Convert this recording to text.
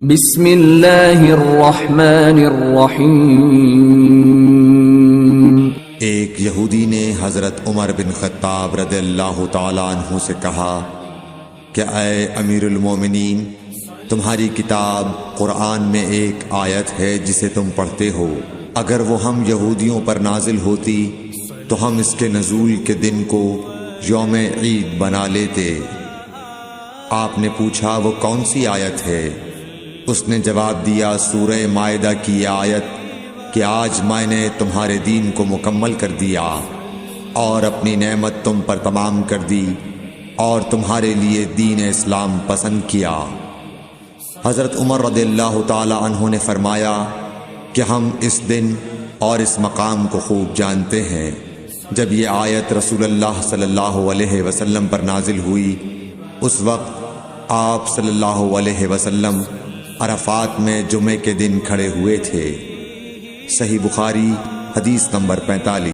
بسم اللہ الرحمن الرحیم۔ ایک یہودی نے حضرت عمر بن خطاب رضی اللہ تعالیٰ عنہ سے کہا کہ اے امیر المومنین، تمہاری کتاب قرآن میں ایک آیت ہے جسے تم پڑھتے ہو، اگر وہ ہم یہودیوں پر نازل ہوتی تو ہم اس کے نزول کے دن کو یوم عید بنا لیتے۔ آپ نے پوچھا وہ کون سی آیت ہے؟ اس نے جواب دیا سورہ مائدہ کی یہ آیت کہ آج میں نے تمہارے دین کو مکمل کر دیا اور اپنی نعمت تم پر تمام کر دی اور تمہارے لیے دین اسلام پسند کیا۔ حضرت عمر رضی اللہ تعالی عنہ نے فرمایا کہ ہم اس دن اور اس مقام کو خوب جانتے ہیں۔ جب یہ آیت رسول اللہ صلی اللہ علیہ وسلم پر نازل ہوئی، اس وقت آپ صلی اللہ علیہ وسلم عرفات میں جمعے کے دن کھڑے ہوئے تھے۔ صحیح بخاری حدیث نمبر 45۔